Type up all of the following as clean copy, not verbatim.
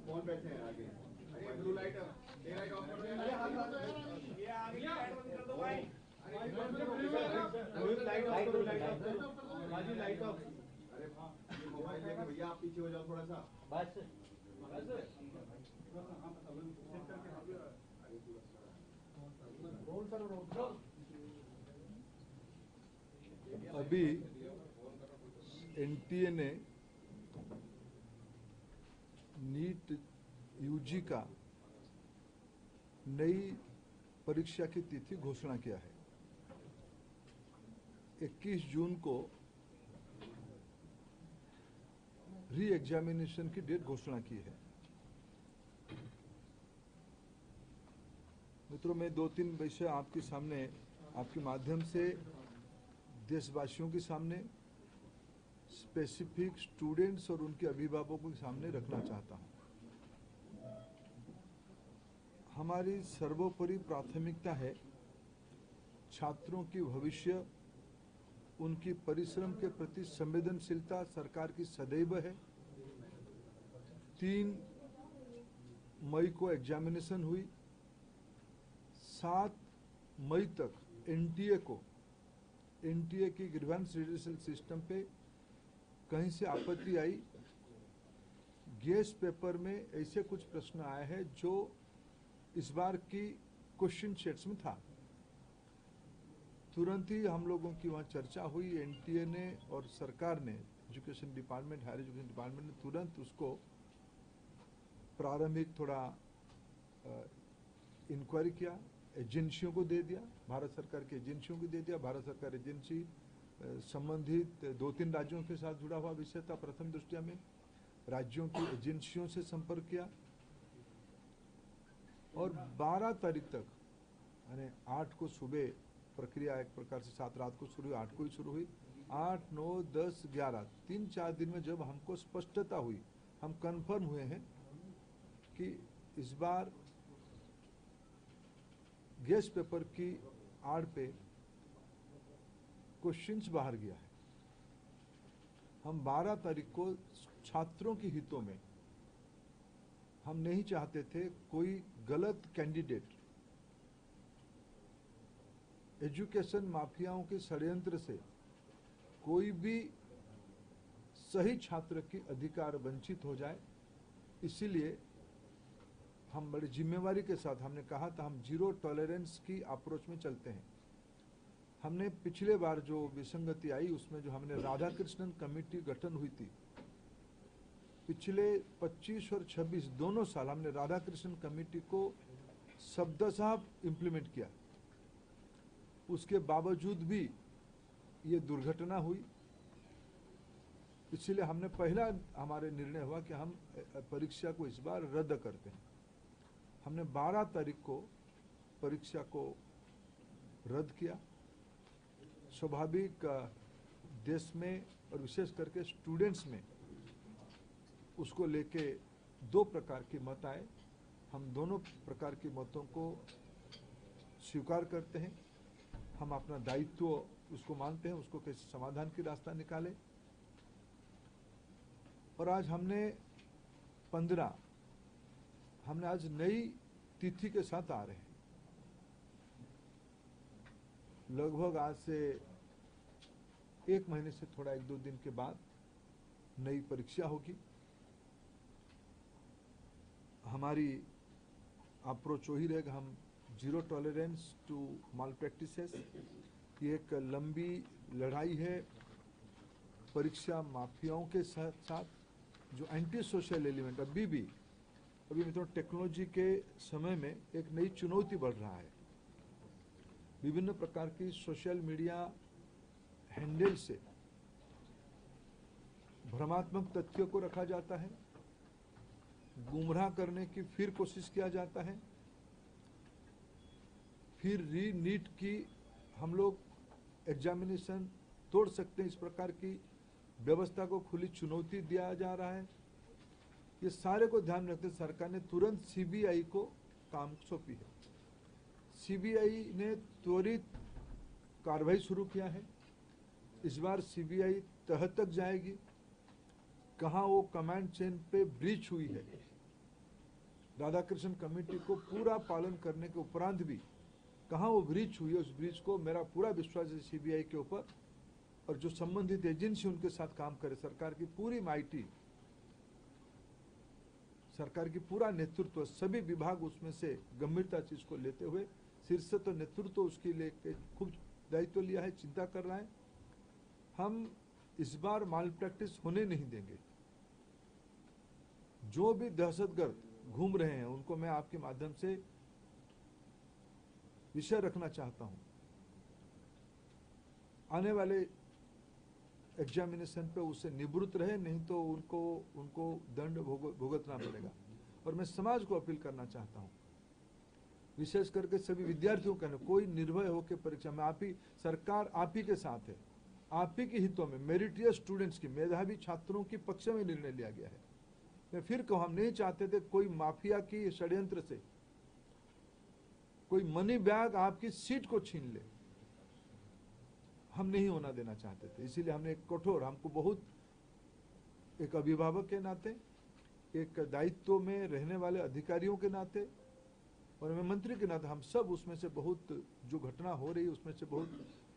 कौन बैठे हैं आगे? ब्लू लाइट ऑफ कर दो। Light of. अरे मोबाइल लेके भैया आप पीछे हो जाओ थोड़ा सा। बस अभी एनटीए ने नीट यूजी का नई परीक्षा की तिथि घोषणा किया है। 21 जून को री एग्जामिनेशन की डेट घोषणा की है। मित्रों, मैं 2-3 विषय आपके सामने, आपके माध्यम से देशवासियों के सामने, स्पेसिफिक स्टूडेंट्स और उनके अभिभावकों के सामने रखना चाहता हूं। हमारी सर्वोपरि प्राथमिकता है छात्रों की भविष्य, उनकी परिश्रम के प्रति संवेदनशीलता सरकार की सदैव है। 3 मई को एग्जामिनेशन हुई। 7 मई तक एनटीए की ग्रीवेंस रिड्यूसल सिस्टम पे कहीं से आपत्ति आई। गेस्ट पेपर में ऐसे कुछ प्रश्न आए हैं जो इस बार की क्वेश्चन सेट्स में था। तुरंत ही हम लोगों की वहाँ चर्चा हुई। एनटीए ने और सरकार ने, education department, higher education department ने तुरंत उसको प्रारंभिक थोड़ा इंक्वायरी किया, एजेंसियों को दे दिया, भारत सरकार की एजेंसियों को दे दिया। भारत सरकार एजेंसी संबंधित 2-3 राज्यों के साथ जुड़ा हुआ विषय था। प्रथम दृष्टया में राज्यों की एजेंसियों से संपर्क किया और 12 तारीख तक, यानी 8 को सुबह प्रक्रिया एक प्रकार से 7 रात को शुरू हुई, 8 को ही शुरू हुई। 8, 9, 10, 11 3-4 दिन में जब हमको स्पष्टता हुई, हम कंफर्म हुए हैं कि इस बार गेस्ट पेपर की आड़ पे क्वेश्चंस बाहर गया है। हम 12 तारीख को छात्रों के हितों में, हम नहीं चाहते थे कोई गलत कैंडिडेट एजुकेशन माफियाओं के षड्यंत्र से कोई भी सही छात्र की अधिकार वंचित हो जाए। इसीलिए हम बड़ी जिम्मेवारी के साथ हमने कहा था हम जीरो टॉलरेंस की अप्रोच में चलते हैं। हमने पिछले बार जो विसंगति आई उसमें जो हमने राधाकृष्णन कमेटी गठन हुई थी, पिछले 25 और 26 दोनों साल हमने राधाकृष्णन कमेटी को शब्दशः इम्प्लीमेंट किया। उसके बावजूद भी ये दुर्घटना हुई। इसलिए हमने पहला हमारे निर्णय हुआ कि हम परीक्षा को इस बार रद्द करते हैं। हमने 12 तारीख को परीक्षा को रद्द किया। स्वाभाविक देश में और विशेष करके स्टूडेंट्स में उसको लेके 2 प्रकार के मत आए। हम दोनों प्रकार के मतों को स्वीकार करते हैं। हम अपना दायित्व उसको मानते हैं, उसको कैसे समाधान की रास्ता निकाले। और आज हमने 15, हमने आज नई तिथि के साथ आ रहे हैं। लगभग आज से 1 महीने से थोड़ा 1-2 दिन के बाद नई परीक्षा होगी। हमारी अप्रोच वही रहेगा, हम zero tolerance to malpractices. ये एक लंबी लड़ाई है परीक्षा माफियाओं के साथ जो एंटी सोशल एलिमेंट अभी मित्रों टेक्नोलॉजी के समय में एक नई चुनौती बढ़ रहा है। विभिन्न प्रकार की सोशल मीडिया हैंडल से भ्रमात्मक तथ्यों को रखा जाता है, गुमराह करने की फिर कोशिश किया जाता है। फिर नीट की हम लोग एग्जामिनेशन तोड़ सकते हैं, इस प्रकार की व्यवस्था को खुली चुनौती दिया जा रहा है। ये सारे को ध्यान में रखते सरकार ने तुरंत सीबीआई को काम सौंपी है। सीबीआई ने त्वरित कार्रवाई शुरू किया है। इस बार सीबीआई तह तक जाएगी, कहां वो कमांड चेन पे ब्रीच हुई है, राधाकृष्ण कमेटी को पूरा पालन करने के उपरांत भी कहां वो ब्रीच हुई है, उस ब्रीच को मेरा पूरा विश्वास है सीबीआई के ऊपर, और जो संबंधित एजेंसी उनके साथ काम करे, सरकार की पूरी माइटी, सरकार की पूरा नेतृत्व, सभी विभाग उसमें से गंभीरता चीज को लेते हुए, शीर्ष तो नेतृत्व उसके लिए खूब दायित्व लिया है, चिंता कर रहा है। हम इस बार माल प्रैक्टिस होने नहीं देंगे। जो भी दहशतगर्द घूम रहे हैं उनको मैं आपके माध्यम से विषय रखना चाहता हूं। आने वाले एग्जामिनेशन पे उससे निवृत्त रहे, नहीं तो उनको दंड भुगतना पड़ेगा। और मैं समाज को अपील करना चाहता हूं, विशेष करके सभी विद्यार्थियों का, कोई निर्भय होकर परीक्षा में, आप ही सरकार आप ही के साथ है, आप ही के हितों में मेरिटियस स्टूडेंट्स की, मेधावी छात्रों की पक्ष में निर्णय लिया गया है। मैं फिर कहूं, हम नहीं चाहते थे कोई माफिया की षड्यंत्र से कोई मनी बैग आपकी सीट को छीन ले, हम नहीं होना देना चाहते थे। इसीलिए हमने एक कठोर, हमको बहुत एक अभिभावक के नाते, एक दायित्व में रहने वाले अधिकारियों के नाते और मैं मंत्री के नाते, हम सब उसमें से बहुत, जो घटना हो रही है उसमें से बहुत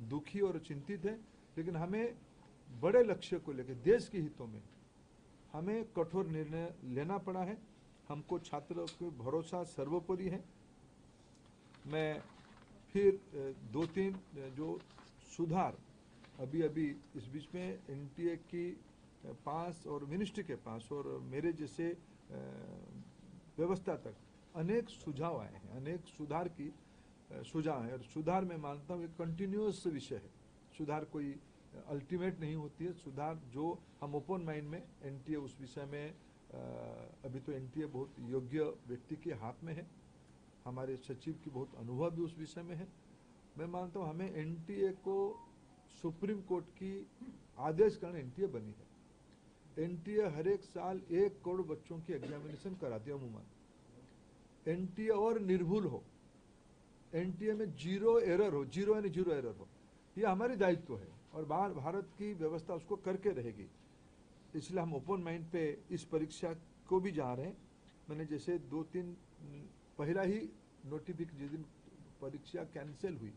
दुखी और चिंतित है। लेकिन हमें बड़े लक्ष्य को लेकर, देश के हितों में हमें कठोर निर्णय लेना पड़ा है। हमको छात्रों के भरोसा सर्वोपरि है। मैं फिर 2-3 जो सुधार अभी इस बीच में एनटीए की पास और मिनिस्ट्री के पास और मेरे जैसे व्यवस्था तक अनेक सुझाव आए हैं, अनेक सुधार की सुझाव है। और सुधार मैं मानता हूँ एक कंटिन्यूअस विषय है। सुधार कोई अल्टीमेट नहीं होती है। सुधार जो हम ओपन माइंड में, एनटीए उस विषय में अभी तो एनटीए बहुत योग्य व्यक्ति के हाथ में है, हमारे सचिव की बहुत अनुभव भी उस विषय में है। मैं मानता हूँ हमें एनटीए को सुप्रीम कोर्ट की आदेश कारण एनटीए बनी है। एनटीए हर एक साल 1 करोड़ बच्चों की एग्जामिनेशन कराती है अमूमन। एनटीए और निर्भुल हो, एनटीए में जीरो एरर हो, जीरो एरर हो, ये हमारी दायित्व है और बाहर भारत की व्यवस्था उसको करके रहेगी। इसलिए हम ओपन माइंड पे इस परीक्षा को भी जा रहे हैं। मैंने जैसे 2-3 पहला ही नोटिफिकेशन, जिस दिन परीक्षा कैंसिल हुई,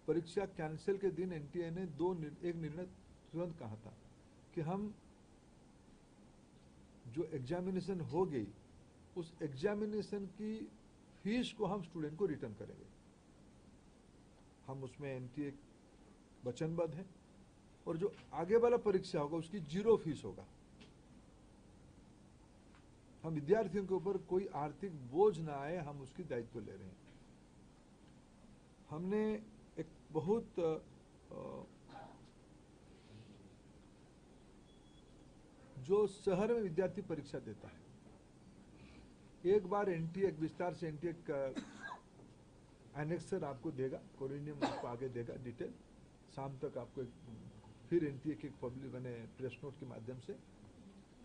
परीक्षा कैंसिल के दिन एनटीए ने एक निर्णय तुरंत कहा था कि हम जो एग्जामिनेशन हो गई उस एग्जामिनेशन की फीस को हम स्टूडेंट को रिटर्न करेंगे। हम उसमें एनटीए वचनबद्ध है और जो आगे वाला परीक्षा होगा उसकी 0 फीस होगा। हम विद्यार्थियों के ऊपर कोई आर्थिक बोझ ना आए, हम उसकी दायित्व ले रहे हैं। हमने एक बहुत जो शहर में विद्यार्थी परीक्षा देता है, एक बार एनटीए, एक विस्तार से एनटीए का एनेक्सर आपको देगा, कोरिनियम आपको आगे देगा डिटेल, शाम तक आपको फिर एनटीए के पब्लिक बने प्रेस नोट के माध्यम से।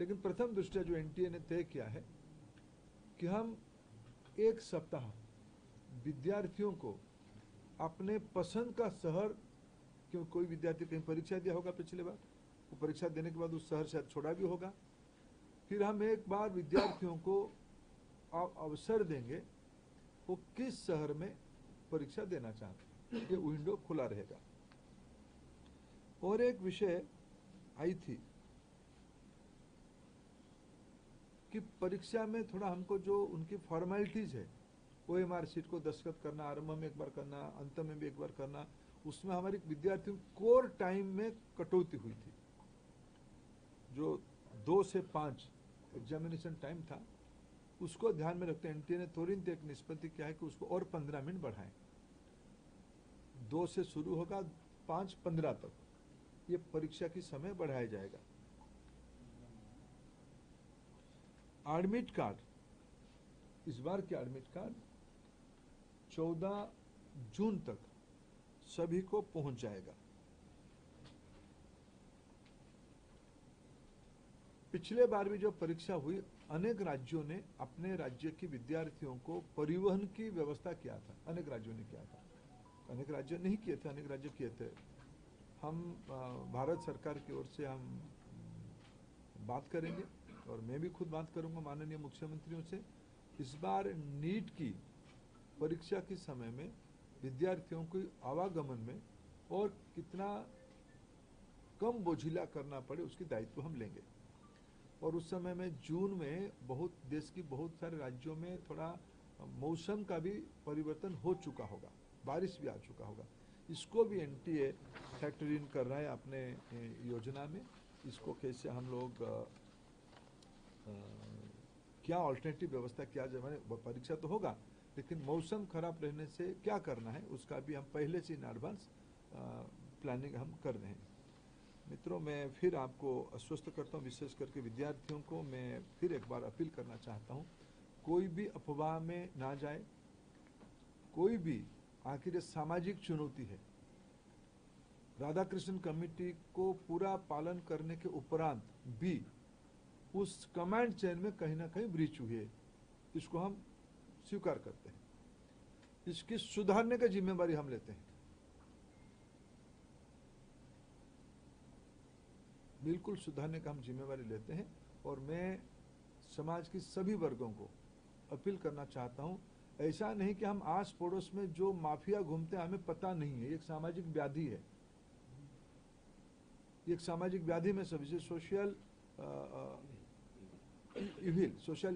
लेकिन प्रथम दृष्टया जो एनटीए ने तय किया है कि हम 1 सप्ताह विद्यार्थियों को अपने पसंद का शहर, क्यों कोई विद्यार्थी कहीं परीक्षा दिया होगा पिछले बार, वो परीक्षा देने के बाद उस शहर शायद छोड़ा भी होगा, फिर हम एक बार विद्यार्थियों को अवसर देंगे वो किस शहर में परीक्षा देना चाहते हैं, ये विंडो खुला रहेगा। और एक विषय आई थी कि परीक्षा में थोड़ा हमको जो उनकी फॉर्मेलिटीज है, ओएमआर शीट को दस्तखत करना, आरंभ में एक बार करना, अंत में भी एक बार करना, उसमें हमारे विद्यार्थियों कोर टाइम में कटौती हुई थी। जो 2 से 5 एग्जामिनेशन टाइम था, उसको ध्यान में रखते एनटीए ने तुरंत एक निष्पत्ति किया है कि उसको और 15 मिनट बढ़ाएं। 2 से शुरू होगा, 5:15 तक ये परीक्षा की समय बढ़ाया जाएगा। एडमिट कार्ड, इस बार के एडमिट कार्ड 14 जून तक सभी को पहुंच जाएगा। पिछले बार भी जो परीक्षा हुई, अनेक राज्यों ने अपने राज्य के विद्यार्थियों को परिवहन की व्यवस्था किया था। अनेक राज्यों ने किया था, अनेक राज्य नहीं किए थे, अनेक राज्य किए थे। हम भारत सरकार की ओर से हम बात करेंगे और मैं भी खुद बात करूंगा माननीय मुख्यमंत्रियों से। इस बार नीट की परीक्षा के समय में विद्यार्थियों को आवागमन में और कितना कम बोझिला करना पड़े उसकी दायित्व हम लेंगे। और उस समय में जून में बहुत देश की बहुत सारे राज्यों में थोड़ा मौसम का भी परिवर्तन हो चुका होगा, बारिश भी आ चुका होगा। इसको भी एनटीए फैक्टर इन कर रहा है अपने योजना में। इसको कैसे हम लोग क्या ऑल्टरनेटिव व्यवस्था किया जाए, मैंने परीक्षा तो होगा लेकिन मौसम खराब रहने से क्या करना है उसका भी हम पहले से इन एडवांस प्लानिंग हम कर रहे हैं। मित्रों, मैं फिर आपको आश्वस्त करता हूँ, विशेष करके विद्यार्थियों को मैं फिर एक बार अपील करना चाहता हूँ, कोई भी अफवाह में ना जाए, कोई भी, आखिर ये सामाजिक चुनौती है। राधाकृष्णन कमेटी को पूरा पालन करने के उपरांत भी उस कमांड चेन में कहीं ना कहीं ब्रीच हुई है, इसको हम स्वीकार करते हैं। इसकी सुधारने का जिम्मेवारी हम लेते हैं, बिल्कुल सुधारने का हम जिम्मेवारी लेते हैं। और मैं समाज की सभी वर्गों को अपील करना चाहता हूं, ऐसा नहीं कि हम आस पड़ोस में जो माफिया घूमते हैं हमें पता नहीं है। एक सामाजिक व्याधि है, एक सामाजिक व्याधि में सभी सोशल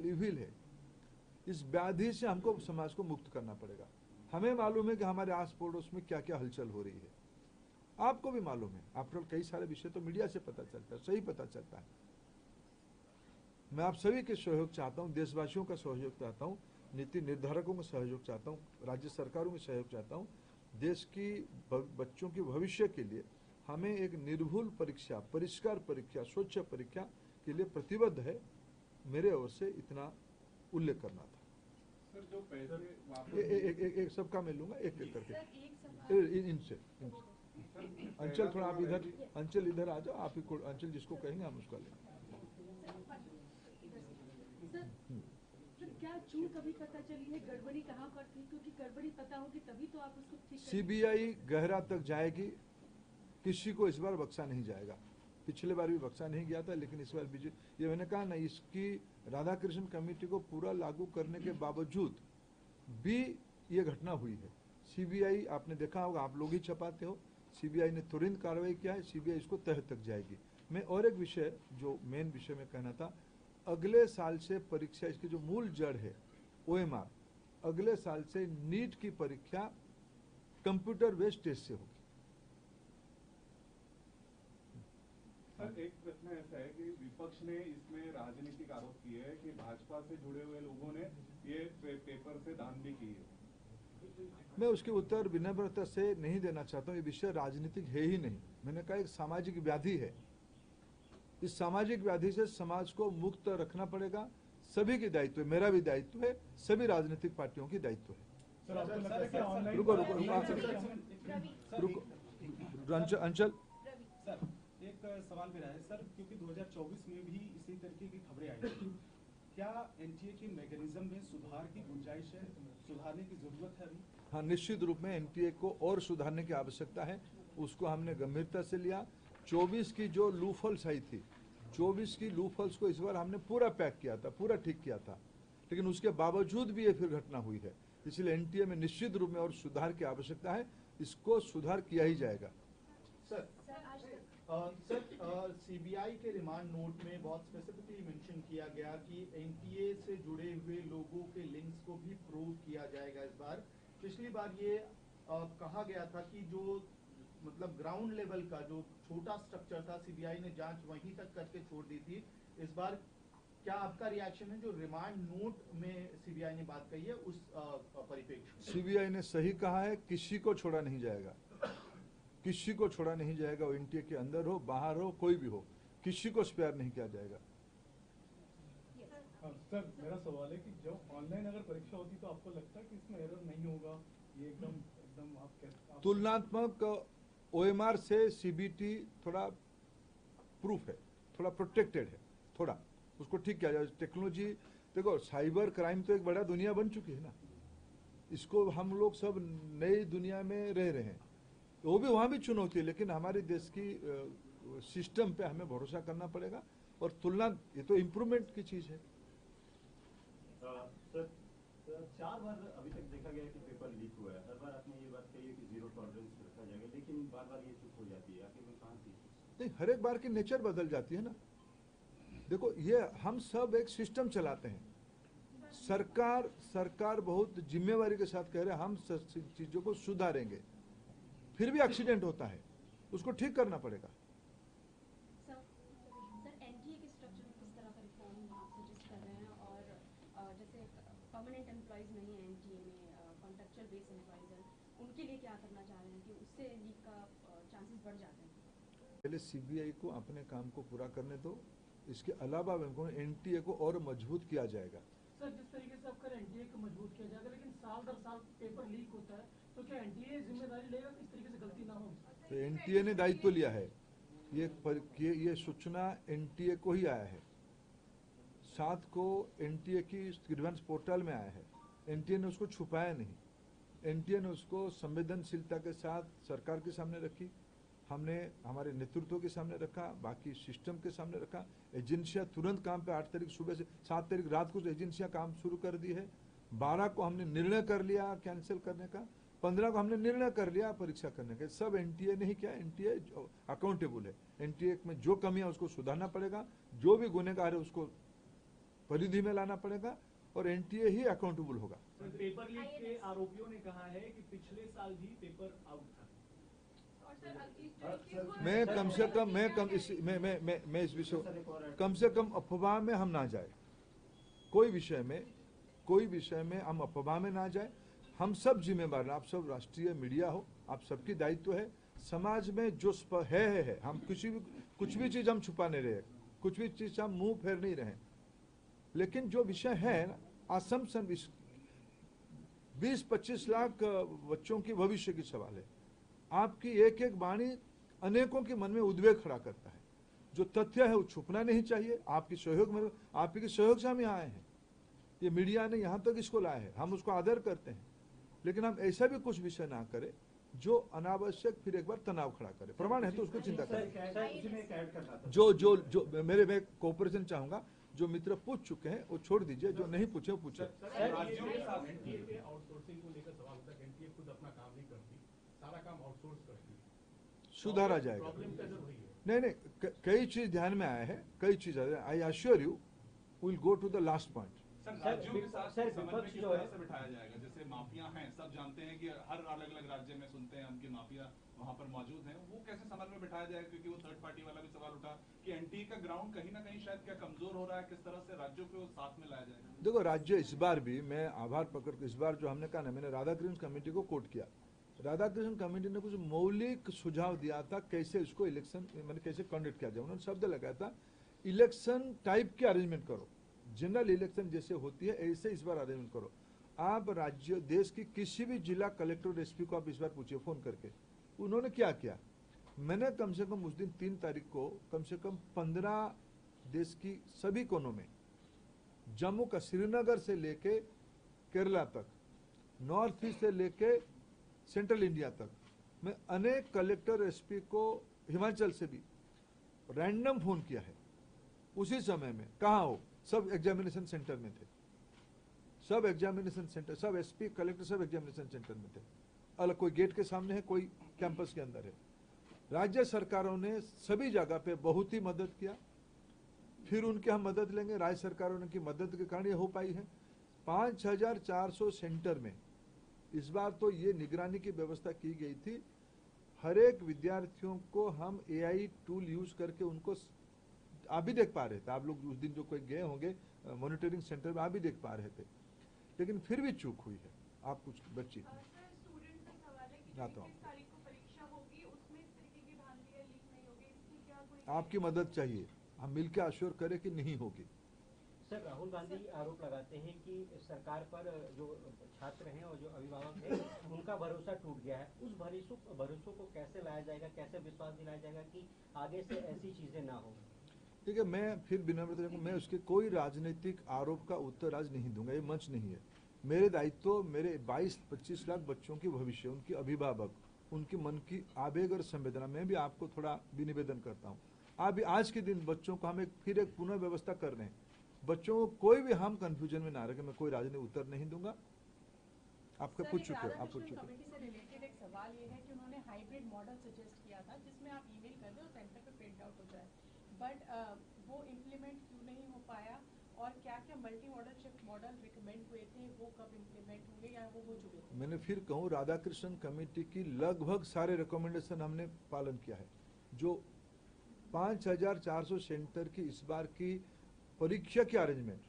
इविल है। इस व्याधि से हमको समाज को मुक्त करना पड़ेगा। हमें मालूम है कि हमारे आस पड़ोस में क्या क्या हलचल हो रही है, आपको भी मालूम है। आफ्टर कई सारे विषय तो मीडिया से पता चलता है, सही पता चलता है। मैं आप सभी के सहयोग चाहता हूं, देशवासियों का सहयोग चाहता हूं, नीति निर्धारकों का सहयोग चाहता हूं, राज्य सरकारों का सहयोग चाहता हूं। देश की बच्चों के भविष्य के लिए हमें एक निर्भुल परीक्षा, परिष्कार परीक्षा, स्वच्छ परीक्षा के लिए प्रतिबद्ध है। मेरे ओर से इतना उल्लेख करना था। सर, जो पैसे एक सबका मैं लूंगा, एक एक करके इनसे। अंचल थोड़ा आप इधर, अंचल इधर आ जाओ, आप ही अंचल जिसको कहेंगे हम उसका लेंगे। सर, क्या चूक अभी पता चली है, गड़बड़ी कहाँ पर थी? क्योंकि गड़बड़ी पता होगी तभी तो आप उसको ठीक करेंगे। सीबीआई गहरा तक जाएगी, किसी को इस बार बख्शा नहीं जाएगा। पिछले बार भी बख्शा नहीं गया था, लेकिन इस बार बीजेपी, ये मैंने कहा ना, इसकी राधाकृष्णन कमेटी को पूरा लागू करने के बावजूद भी ये घटना हुई है। सीबीआई, आपने देखा होगा, आप लोग ही छपाते हो, सीबीआई ने तुरंत कार्रवाई किया है, सीबीआई इसको तह तक जाएगी। मैं और एक विषय, जो मेन विषय में कहना था, अगले साल से परीक्षा, इसकी जो मूल जड़ है ओएमआर, अगले साल से नीट की परीक्षा कंप्यूटर बेस्ड टेस्ट से होगी। सर, एक प्रश्न ऐसा है कि विपक्ष ने इसमें राजनीतिक आरोप किए हैं कि भाजपा से जुड़े हुए लोगों ने ये पेपर से दान भी की है। मैं उसके उत्तर विनम्रता से नहीं देना चाहता हूँ। ये विषय राजनीतिक है ही नहीं। मैंने कहा एक सामाजिक व्याधि है, इस सामाजिक व्याधि से समाज को मुक्त रखना पड़ेगा। सभी की दायित्व है, मेरा भी दायित्व है, सभी राजनीतिक पार्टियों की दायित्व है। रुको रुको रुको, अंचल सर, एक सवाल मेरा है सर, क्योंकि 2024 में भी इसी तरीके की खबरें आई थी, क्या एनटीए के मैकेनिज्म में सुधार की गुंजाइश है, सुधारने की जरूरत है अभी? हाँ, निश्चित रूप में एनटीए को और सुधारने की आवश्यकता है, उसको हमने गंभीरता से लिया। 24 की जो लूफॉल्स आई थी, 24 की लूफॉल्स को इस बार हमने पूरा पैक किया था, पूरा ठीक किया था, लेकिन उसके बावजूद भी ये फिर घटना हुई है। इसलिए एनटीए में निश्चित रूप में और सुधार की आवश्यकता है, इसको सुधार किया ही जाएगा। सर, सीबीआई के रिमांड नोट में बहुत स्पेसिफिकली मेंशन किया गया कि एनटीए से जुड़े हुए लोगों के लिंक्स को भी प्रूव किया जाएगा इस बार। पिछली बार ये कहा गया था कि जो मतलब ग्राउंड लेवल का जो छोटा स्ट्रक्चर था, सीबीआई ने जांच वहीं तक करके छोड़ दी थी। इस बार क्या आपका रिएक्शन है जो रिमांड नोट में सीबीआई ने बात कही है उस परिप्रेक्ष्य? सीबीआई ने सही कहा है, किसी को छोड़ा नहीं जाएगा, किसी को छोड़ा नहीं जाएगा। वो एनटीए के अंदर हो, बाहर हो, कोई भी हो, किसी को स्पेयर नहीं किया जाएगा। सर, मेरा सवाल है कि जब ऑनलाइन अगर परीक्षा होती तो आपको लगता है कि इसमें एरर नहीं होगा? ये एकदम आप तुलनात्मक ओएमआर से सीबीटी थोड़ा प्रूफ है, थोड़ा प्रोटेक्टेड है, थोड़ा उसको ठीक किया जाए। टेक्नोलॉजी देखो, साइबर क्राइम तो एक बड़ा दुनिया बन चुकी है ना, इसको हम लोग सब नई दुनिया में रह रहे हैं, तो वो भी वहाँ भी चुनौती है, लेकिन हमारे देश की सिस्टम पे हमें भरोसा करना पड़ेगा और तुलना, ये तो इम्प्रूवमेंट की चीज़ है। सर 4 बार अभी तक देखा गया है कि पेपर लीक हुआ है। हर बार आपने ये बात कही है कि जीरो टॉलरेंस रखा जाएगा, लेकिन बार बार ये चूक हो जाती है, आखिर में कहाँ थी? नहीं, हर एक बार की नेचर बदल जाती है ना। देखो, ये हम सब एक सिस्टम चलाते हैं, सरकार बहुत जिम्मेवारी के साथ कह रहे हैं हम चीजों को सुधारेंगे, फिर भी एक्सीडेंट होता है, उसको ठीक करना पड़ेगा। सर एनटीए के स्ट्रक्चर में किस तरह का रिफॉर्म आप सजेस्ट कर रहे हैं, और जैसे परमानेंट एम्प्लॉयज नहीं है एनटीए में, कॉन्ट्रैक्चुअल बेस एम्प्लॉयज हैं, उनके लिए क्या करना चाह रहे हैं कि उससे लीक का चांसेस बढ़ जाते हैं? पहले सीबीआई को अपने काम को पूरा करने दो, इसके अलावा एनटीए को और मजबूत किया जाएगा। सर जिस तरीके से आपका एनटीए को मजबूत किया जाएगा, लेकिन साल दर साल पेपर लीक होता है, तो क्या एनटीए जिम्मेदारी लेगा कि इस तरीके से गलती ना हो? तो एनटीए ने दायित्व लिया है, ये सूचना एनटीए को ही आया है, 7 को एनटीए की ग्रीवेंस पोर्टल में आया है, एनटीए ने उसको छुपाया नहीं, एनटीए ने उसको संवेदनशीलता के साथ सरकार के सामने रखी, हमने हमारे नेतृत्व के सामने रखा, बाकी सिस्टम के सामने रखा। एजेंसियां तुरंत काम पे 8 तारीख सुबह से 7 तारीख रात को एजेंसियां काम शुरू कर दी है, 12 को हमने निर्णय कर लिया कैंसिल करने का, 15 को हमने निर्णय कर लिया परीक्षा करने का। सब एनटीए ने ही किया, एनटीए अकाउंटेबल है, एनटीए में जो कमियां उसको सुधारना पड़ेगा, जो भी गुनहगार है उसको परिधि में लाना पड़ेगा और एनटीए ही अकाउंटेबल होगा। पेपर लीक के आरोपियों ने कहा है कि पिछले साल भी पेपर आउट था। मैं कम से कम मैं इस विषय कम से कम अफवाह में हम ना जाए, कोई विषय में हम अफवाह में ना जाए। हम सब जिम्मेदार हैं, आप सब राष्ट्रीय मीडिया हो, आप सबकी दायित्व है, समाज में जो है हम कुछ भी चीज हम छुपा नहीं रहे, कुछ भी चीज हम मुंह फेर नहीं रहे, लेकिन जो विषय है असम्पशन 20-25 लाख बच्चों की भविष्य की सवाल है। आपकी एक एक वाणी अनेकों के मन में उद्वेग खड़ा करता है, जो तथ्य है वो छुपना नहीं चाहिए। आपके सहयोग से हम यहाँ आए हैं, ये मीडिया ने यहाँ तक इसको लाया है, हम उसको आदर करते हैं, लेकिन हम ऐसा भी कुछ विषय ना करें जो अनावश्यक फिर एक बार तनाव खड़ा करे। प्रमाण है तो उसको चिंता करें। जो मैं कोऑपरेशन चाहूंगा, जो मित्र पूछ चुके हैं वो छोड़ दीजिए, जो नहीं पूछे वो पूछे। आउटसोर्सिंग को लेकर सवाल होता है, एनटीए खुद अपना काम नहीं करती, सारा काम आउटसोर्स करती है, सुधारा जाएगा। नहीं, कई चीज ध्यान में आया है, कई चीज I assure you will go to the last point. राज्यों के साथ समन्वय किस तरह से बिठाया जाएगा? जैसे माफिया हैं, सब जानते हैं कि हर अलग अलग राज्य में सुनते हैं उनके माफिया वहां पर मौजूद हैं, वो कैसे समन्वय बिठाया जाएगा? क्योंकि वो थर्ड पार्टी वाला भी सवाल उठा कि एनटीए का ग्राउंड कहीं ना कहीं शायद क्या कमजोर हो रहा है, किस तरह से राज्यों को साथ में लाया जाएगा? देखो, राज्य इस बार भी मैं आभार पकड़ के, इस बार जो हमने कहा ना, मैंने राधाकृष्ण कमेटी को कोट किया, राधाकृष्ण कमेटी ने कुछ मौलिक सुझाव दिया था कैसे इसको इलेक्शन मैंने कैसे कंडक्ट किया जाए। उन्होंने शब्द लगाया था इलेक्शन टाइप की अरेंजमेंट करो, जनरल इलेक्शन जैसे होती है ऐसे इस बार अरेंजमेंट करो। आप राज्य देश की किसी भी जिला कलेक्टर एसपी को आप इस बार पूछिए फोन करके, उन्होंने क्या किया। मैंने कम से कम उस दिन 3 तारीख को कम से कम 15 देश की सभी कोनों में, जम्मू का श्रीनगर से लेके केरला तक, नॉर्थ ईस्ट से लेके सेंट्रल इंडिया तक, मैं अनेक कलेक्टर एसपी को हिमाचल से भी रैंडम फोन किया है। उसी समय में कहाँ हो, सब एग्जामिनेशन सेंटर में थे, सब एग्जामिनेशन सेंटर, सब एसपी कलेक्टर सब एग्जामिनेशन सेंटर में थे। अलग कोई गेट के सामने है, कोई कैंपस के अंदर है। राज्य सरकारों ने सभी जगह पे बहुत ही मदद किया, फिर उनके हम मदद लेंगे। राज्य सरकारों ने की मदद के कारण ये हो पाई है। 5400 सेंटर में इस बार तो ये निगरानी की व्यवस्था की गई थी, हर एक विद्यार्थियों को हम एआई टूल यूज करके उनको, आप भी देख पा रहे थे, आप लोग उस दिन जो कोई गए होंगे मॉनिटरिंग सेंटर में, आप भी देख पा रहे थे, लेकिन फिर भी चूक हुई है। आप कुछ बच्ची आपकी मदद चाहिए, हम मिलकर आश्योर करें कि नहीं होगी। सर, राहुल गांधी आरोप लगाते हैं कि सरकार पर जो छात्र हैं और जो अभिभावक हैं उनका भरोसा टूट गया है। उस भरोसों को कैसे लाया जाएगा, कैसे विश्वास दिलाया जाएगा कि आगे से ऐसी चीजें ना हो? ठीक है, मैं फिर विनम्रता से कहूं, मैं उसके कोई राजनीतिक आरोप का उत्तर आज नहीं दूंगा, ये मंच नहीं है। मेरे दायित्व मेरे 22-25 लाख बच्चों की भविष्य, उनके अभिभावक, उनके मन की आवेग और संवेदना, मैं भी आपको थोड़ा विनिवेदन करता हूँ। आप आज के दिन बच्चों को हम फिर एक पुनः व्यवस्था कर रहे हैं, बच्चों को कोई भी हम कंफ्यूजन में ना रखे, मैं कोई राजनीतिक उत्तर नहीं दूंगा। आपका पूछ चुके हो, आप पूछ चुके हो। कमेटी से रिलेटेड एक सवाल ये है कि उन्होंने हाइब्रिड मॉडल सजेस्ट किया था जिसमें आप ईमेल कर दो और सेंटर पे प्रिंट आउट हो जाए, बट वो इम्प्लीमेंट क्यों नहीं हो पाया और क्या क्या multi modal shift model recommend हुए थे, वो कब इम्प्लीमेंट होंगे या वो हो चुके थे? मैंने फिर कहूँ, राधाकृष्णन कमेटी की लगभग सारे रिकमेंडेशन हमने पालन किया है। जो 5400 सेंटर की इस बार की परीक्षा की अरेंजमेंट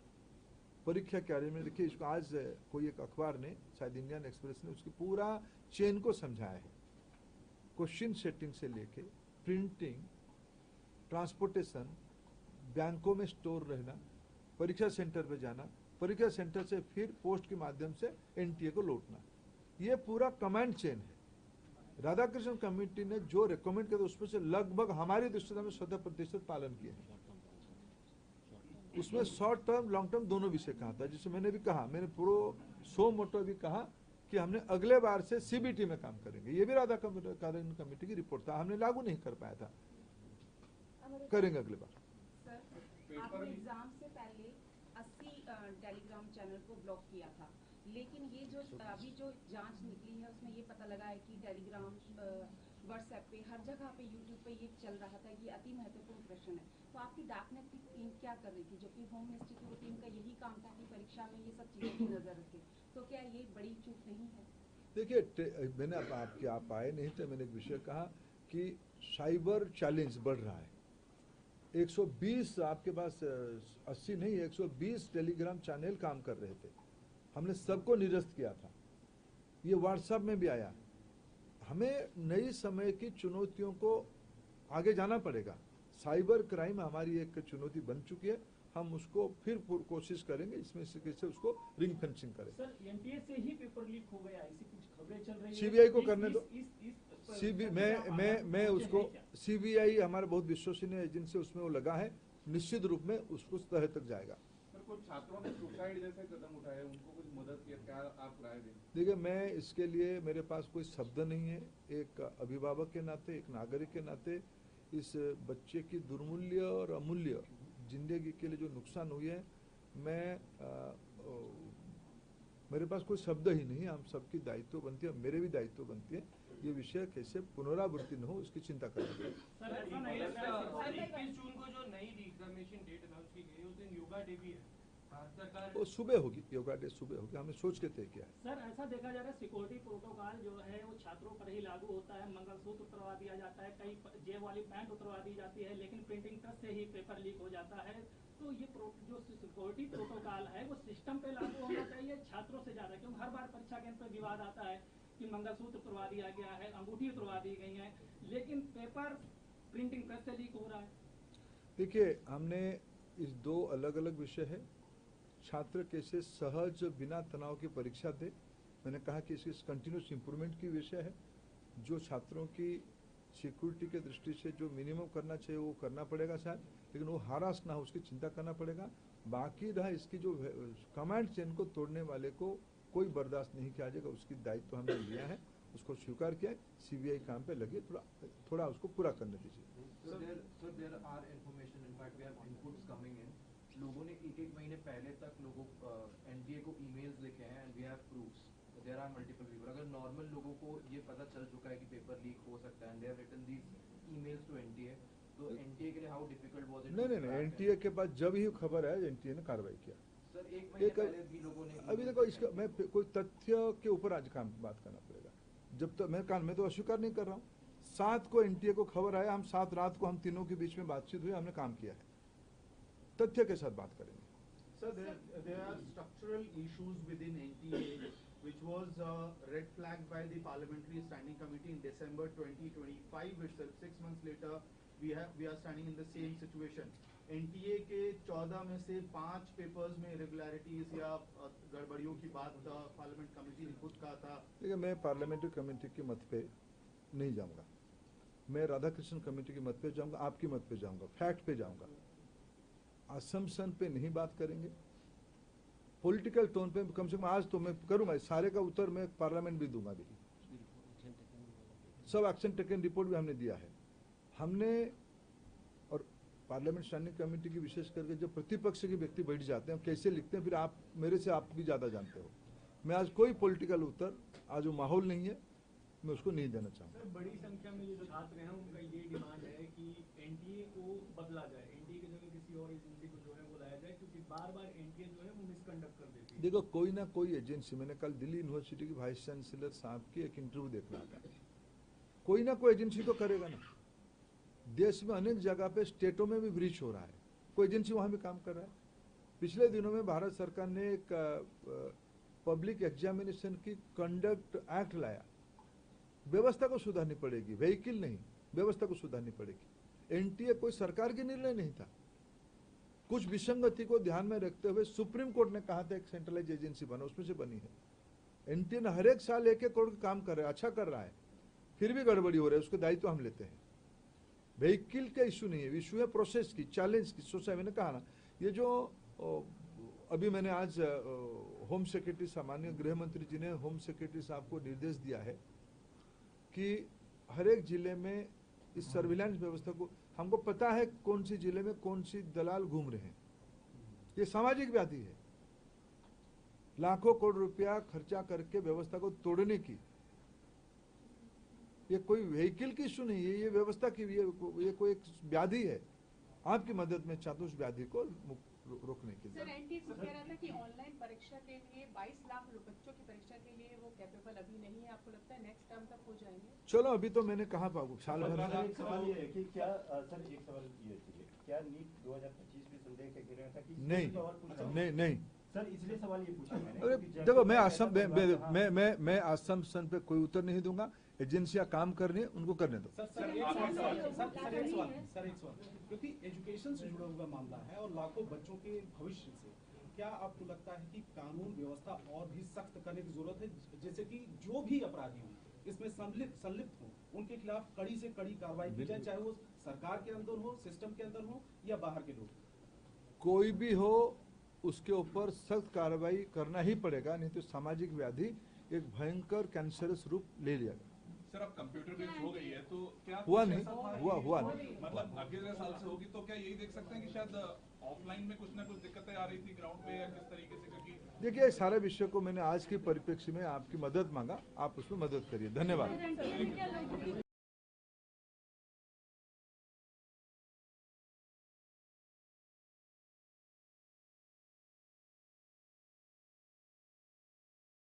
देखिए, इसको आज कोई एक अखबार ने, शायद इंडियन एक्सप्रेस ने, उसकी पूरा चेन को समझाया है। क्वेश्चन सेटिंग से लेके प्रिंटिंग, ट्रांसपोर्टेशन, बैंकों में स्टोर रहना, परीक्षा सेंटर पे जाना, परीक्षा सेंटर से फिर पोस्ट के माध्यम से एनटीए को लौटना, ये पूरा कमांड चेन है। राधाकृष्णन कमेटी ने जो रिकमेंड किया उसमें से लगभग हमारी दृष्टि में 100% पालन किए हैं। उसमें शॉर्ट टर्म लॉन्ग टर्म दोनों विषय कहा था, जिससे मैंने भी कहा, मैंने पूरा सो मोटो भी कहा कि हमने अगले बार से सीबीटी में काम करेंगे। ये भी राधाकृष्णन कमेटी की रिपोर्ट था, हमने लागू नहीं कर पाया था, करेंगे अगले बार। सर, आपने एग्जाम से पहले 80 टेलीग्राम चैनल को ब्लॉक किया था, लेकिन ये जो अभी जो जांच निकली है उसमें ये पता लगा है कि टेलीग्राम, व्हाट्सएप पे, हर जगह पे, यूट्यूब पे ये चल रहा था कि अति महत्वपूर्ण प्रश्न है। तो आपकी डार्कनेट की टीम क्या कर रही थी, जबकि होम मिनिस्ट्री की वो टीम का यही काम था कि परीक्षा में ये सब चीजों की नजर रखे, तो क्या ये बड़ी चूक नहीं है? देखिए, मैंने आप आए नहीं थे, मैंने एक विषय कहा कि साइबर चैलेंज बढ़ रहा है। 120 आपके पास 80 नहीं 120 टेलीग्राम चैनल काम कर रहे थे, हमने सबको निरस्त किया था। ये व्हाट्सएप में भी आया। हमें नई समय की चुनौतियों को आगे जाना पड़ेगा। साइबर क्राइम हमारी एक चुनौती बन चुकी है, हम उसको फिर कोशिश करेंगे इसमें से कैसे उसको रिंग फेंसिंग करें। सर, एनटीए से ही पेपर लीक हो गया, ऐसी कुछ खबरें चल रही है। सीबीआई को करने दो। मैं उसको, सीबीआई हमारा बहुत विश्वसनीय एजेंसी, उसमें वो लगा है, निश्चित रूप में उसको तह तक जाएगा। कुछ छात्रों ने सुसाइड जैसे कदम उठाए, उनको कुछ मदद की, क्या आप राय दें? देखिए, मैं इसके लिए, मेरे पास कोई शब्द नहीं है। एक अभिभावक के नाते, एक नागरिक के नाते, इस बच्चे की दुर्मूल्य और अमूल्य जिंदगी के लिए जो नुकसान हुई है, मेरे पास कोई शब्द ही नहीं। हम सबकी दायित्व बनती है, मेरे भी दायित्व बनती है, ये विषय कैसे पुनरावृत्ति न हो इसकी चिंता करेंगे। 21 जून को जो नई रिकमेंडेशन डेट अनाउंस की गई है उस दिन योगा डे भी है, सरकार वो सुबह होगी, योगा डे सुबह होगी, हमने सोच के तय किया है। सर, ऐसा देखा जा रहा है सिक्योरिटी प्रोटोकॉल जो है वो छात्रों पर ही लागू होता है, मंगलसूत्र उतरवा दिया जाता है, कई जेब वाली पैंट उतरवा दी जाती है, लेकिन प्रिंटिंग प्रेस से ही पेपर लीक हो जाता है। तो ये जो सिक्योरिटी प्रोटोकॉल है वो सिस्टम पे लागू होना चाहिए छात्रों से ज्यादा, क्योंकि हर बार परीक्षा केंद्र पर विवाद आता है कि मंगलसूत्र उतरवा दिया गया है, अंगूठी उतरवा दी गई है, लेकिन पेपर प्रिंटिंग प्रेस से लीक हो रहा है। देखिए, हमने इस दो अलग अलग विषय है। छात्र कैसे सहज बिना तनाव की परीक्षा दे, मैंने कहा कि इसकी कंटिन्यूस इम्प्रूवमेंट की विषय है। जो छात्रों की सिक्योरिटी के दृष्टि से जो मिनिमम करना चाहिए वो करना पड़ेगा शायद, लेकिन वो हारास ना हो उसकी चिंता करना पड़ेगा। बाकी रहा इसकी जो कमांड चेन को तोड़ने वाले को कोई बर्दाश्त नहीं किया जाएगा, उसकी दायित्व हमने लिया है, उसको स्वीकार किया है। सीबीआई काम पे लगी, थोड़ा उसको पूरा करने दीजिए। Sir, there are information, in fact we have inputs coming in. लोगों ने एक महीने पहले तक लोगों एनटीए को ईमेल्स लिखे हैं and we have proofs. There are multiple people. अगर नॉर्मल लोगों को ये पता चल चुका है कि पेपर लीक हो सकता है and they have written these emails to NTA, तो एनटीए के लिए हाउ डिफिकल्ट वाज इट? नहीं, एनटीए के पास जब ही खबर है एनटीए ने कार्रवाई किया। सर, एक महीने पहले भी लोगों ने, अभी देखो इसका मैं कोई तथ्य के ऊपर आज बात करना पड़ेगा। जब तक मैं तो अस्वीकार नहीं कर रहा हूँ। 7 को एनटीए को खबर आया, हम 7 रात को हम तीनों के बीच में बातचीत हुई, हमने काम किया है, तथ्य के साथ बात करेंगे। Sir, there are structural issues within NTA which was red flagged by the Parliamentary Standing Committee in December 2025 itself. 6 months later, we are standing in the same situation. NTA के 14 में से 5 पेपर्स में irregularities या गड़बड़ियों की बात parliament committee ने खुद कहा था। देखिए, मैं पार्लियामेंट्री कमेटी के मत पे नहीं जाऊंगा, मैं राधाकृष्णन कमेटी के मत पे जाऊंगा, आपकी मत पे जाऊंगा, फैक्ट पे जाऊंगा। असम्पशन पे नहीं बात करेंगे, पॉलिटिकल टोन पे कम से कम आज तो मैं करूंगा, सारे का उत्तर मैं पार्लियामेंट भी दूंगा भी। सब एक्शन टेकन रिपोर्ट भी हमने दिया है। हमने और पार्लियामेंट स्टैंडिंग कमेटी की विशेष करके जब प्रतिपक्ष के व्यक्ति बैठ जाते हैं कैसे लिखते हैं, फिर आप मेरे से आप भी ज्यादा जानते हो। मैं आज कोई पॉलिटिकल उत्तर, आज वो माहौल नहीं है, मैं उसको नहीं देना चाहूँगा। सर, बड़ी संख्या में जो छात्र हैं उनका ये डिमांड है कि एनटीए को बदला जाए, एनटीए की जगह किसी और एजेंसी को जो है वो लाया जाए, क्योंकि बार बार एनटीए जो है वो मिसकंडक्ट कर देती है। देखो कोई ना कोई एजेंसी, मैंने कल दिल्ली यूनिवर्सिटी की वाइस चांसलर साहब की एक इंटरव्यू देख रहा था, कोई ना कोई एजेंसी तो करेगा ना। देश में अनेक जगह पे स्टेटों में भी ब्रीच हो रहा है, कोई एजेंसी वहां भी काम कर रहा है। पिछले दिनों में भारत सरकार ने एक पब्लिक एग्जामिनेशन की कंडक्ट एक्ट लाया, व्यवस्था को सुधारनी पड़ेगी, व्हीकल नहीं, व्यवस्था को सुधारनी पड़ेगी। एनटीए कोई सरकार की निर्णय नहीं था, कुछ विसंगति को ध्यान में रखते हुए सुप्रीम कोर्ट ने कहा था एक सेंट्रलाइज एजेंसी बनो, उसमें से बनी है। एनटीए ने हर एक साल एक एक करोड़ का काम कर रहा है, अच्छा कर रहा है, फिर भी गड़बड़ी हो रही है, उसके दायित्व हम लेते हैं। व्हीकल का इशू नहीं है, इशू है प्रोसेस की, चैलेंज की। सोचा मैंने कहा ना, ये जो अभी मैंने आज होम सेक्रेटरी, सामान्य गृह मंत्री जी ने होम सेक्रेटरी साहब को निर्देश दिया है कि हर एक जिले में इस सर्विलांस व्यवस्था को, हमको पता है कौन सी जिले में कौन सी दलाल घूम रहे हैं, ये सामाजिक व्याधि है। लाखों करोड़ रुपया खर्चा करके व्यवस्था को तोड़ने की, ये कोई व्हीकल की इशू नहीं है, ये व्यवस्था की, ये कोई एक व्याधि है। आपकी मदद में चाहता हूँ उस व्याधि को रोकने के लिए। सर, एनटीए को कह रहा था कि ऑनलाइन परीक्षा के लिए 22 लाख बच्चों की परीक्षा के लिए वो कैपेबल अभी नहीं है, आपको लगता है नेक्स्ट टर्म तक हो जाएंगे? चलो अभी तो मैंने कहा पाऊँ साल भर। एक सवाल ये है कि क्या सर, एक सवाल ये है, क्या नीट 2025 में संदेह के घेरे में था कि नहीं सर, इसलिए सवाल ये पूछा मैंने। अरे देखो, मैं असम्पशन पे कोई उत्तर नहीं दूंगा। एजेंसियां काम कर रही है, उनको करने दो। सर एक सवाल, क्योंकि एजुकेशन से जुड़ा हुआ मामला है और लाखों बच्चों के भविष्य से, क्या आपको लगता है कि कानून व्यवस्था और भी सख्त करने की जरूरत है, जैसे कि जो भी अपराधी हों इसमें संलिप्त हो उनके खिलाफ कड़ी से कड़ी कार्रवाई की जाए, चाहे वो सरकार के अंदर हो, सिस्टम के अंदर हो या बाहर के लोग? कोई भी हो उसके ऊपर सख्त कार्रवाई करना ही पड़ेगा, नहीं तो सामाजिक व्याधि एक भयंकर कैंसरस रूप ले लिया। सर, अब कंप्यूटर बेस्ड हो गई है तो क्या हुआ नहीं, हुआ नहीं, मतलब अगले साल से होगी तो क्या यही देख सकते हैं कि शायद ऑफलाइन में कुछ ना कुछ दिक्कतें आ रही थी ग्राउंड पे, या किस तरीके से? क्योंकि देखिए सारे विषय को मैंने आज के परिप्रेक्ष्य में आपकी मदद मांगा, आप उसमें मदद करिए। धन्यवाद।